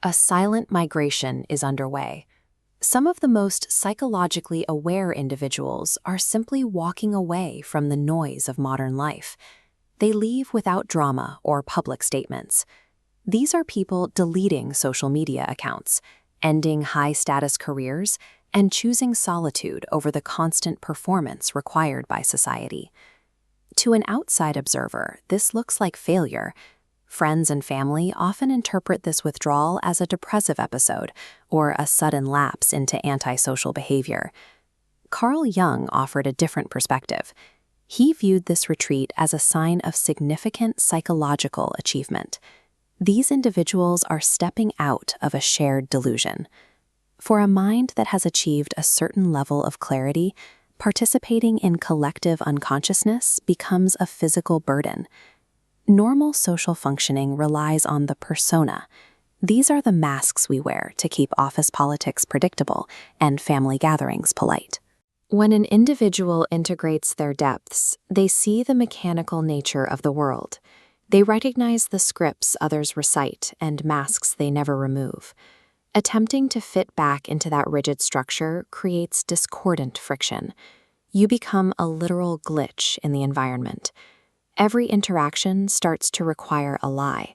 A silent migration is underway. Some of the most psychologically aware individuals are simply walking away from the noise of modern life. They leave without drama or public statements. These are people deleting social media accounts, ending high-status careers, and choosing solitude over the constant performance required by society. To an outside observer, this looks like failure. Friends and family often interpret this withdrawal as a depressive episode or a sudden lapse into antisocial behavior. Carl Jung offered a different perspective. He viewed this retreat as a sign of significant psychological achievement. These individuals are stepping out of a shared delusion. For a mind that has achieved a certain level of clarity, participating in collective unconsciousness becomes a physical burden. Normal social functioning relies on the persona. These are the masks we wear to keep office politics predictable and family gatherings polite. When an individual integrates their depths, they see the mechanical nature of the world. They recognize the scripts others recite and masks they never remove. Attempting to fit back into that rigid structure creates discordant friction. You become a literal glitch in the environment. Every interaction starts to require a lie.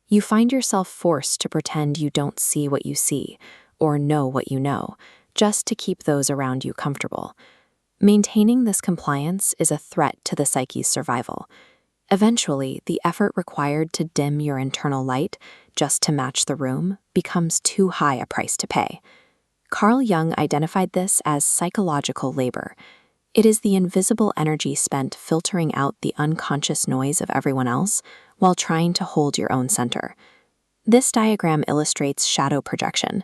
You find yourself forced to pretend you don't see what you see, or know what you know, just to keep those around you comfortable. Maintaining this compliance is a threat to the psyche's survival. Eventually, the effort required to dim your internal light, just to match the room, becomes too high a price to pay. Carl Jung identified this as psychological labor. It is the invisible energy spent filtering out the unconscious noise of everyone else while trying to hold your own center. This diagram illustrates shadow projection.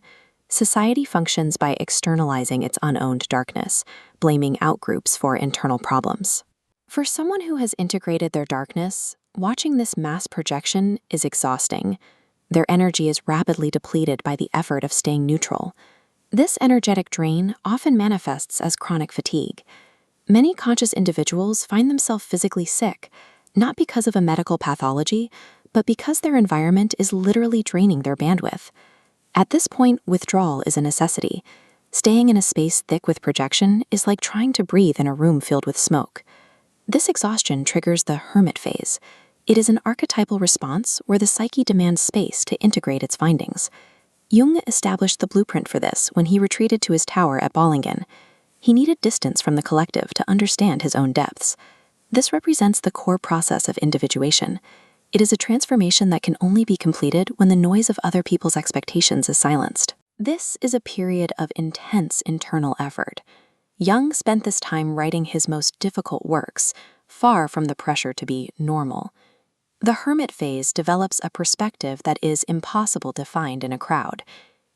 Society functions by externalizing its unowned darkness, blaming outgroups for internal problems. For someone who has integrated their darkness, watching this mass projection is exhausting. Their energy is rapidly depleted by the effort of staying neutral. This energetic drain often manifests as chronic fatigue. Many conscious individuals find themselves physically sick, not because of a medical pathology, but because their environment is literally draining their bandwidth. At this point, withdrawal is a necessity. Staying in a space thick with projection is like trying to breathe in a room filled with smoke. This exhaustion triggers the hermit phase. It is an archetypal response where the psyche demands space to integrate its findings. Jung established the blueprint for this when he retreated to his tower at Bollingen. He needed distance from the collective to understand his own depths. This represents the core process of individuation. It is a transformation that can only be completed when the noise of other people's expectations is silenced. This is a period of intense internal effort. Jung spent this time writing his most difficult works, far from the pressure to be normal. The hermit phase develops a perspective that is impossible to find in a crowd.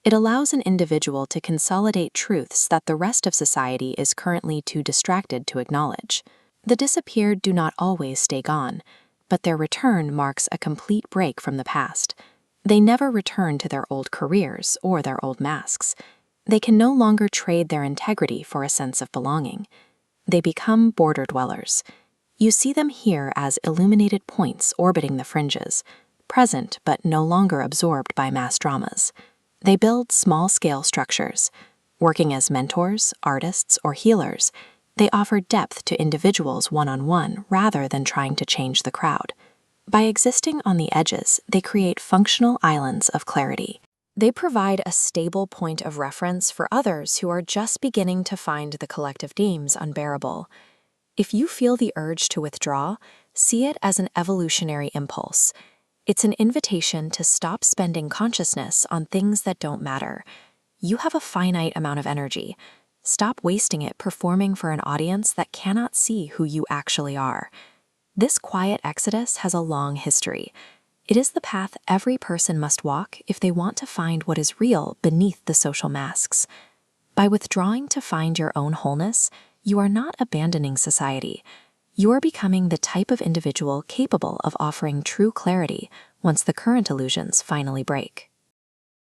It allows an individual to consolidate truths that the rest of society is currently too distracted to acknowledge. The disappeared do not always stay gone, but their return marks a complete break from the past. They never return to their old careers or their old masks. They can no longer trade their integrity for a sense of belonging. They become border dwellers. You see them here as illuminated points orbiting the fringes, present but no longer absorbed by mass dramas. They build small-scale structures. Working as mentors, artists, or healers, they offer depth to individuals one-on-one rather than trying to change the crowd. By existing on the edges, they create functional islands of clarity. They provide a stable point of reference for others who are just beginning to find the collective themes unbearable. If you feel the urge to withdraw, see it as an evolutionary impulse. It's an invitation to stop spending consciousness on things that don't matter. You have a finite amount of energy. Stop wasting it performing for an audience that cannot see who you actually are. This quiet exodus has a long history. It is the path every person must walk if they want to find what is real beneath the social masks. By withdrawing to find your own wholeness, you are not abandoning society. You are becoming the type of individual capable of offering true clarity once the current illusions finally break.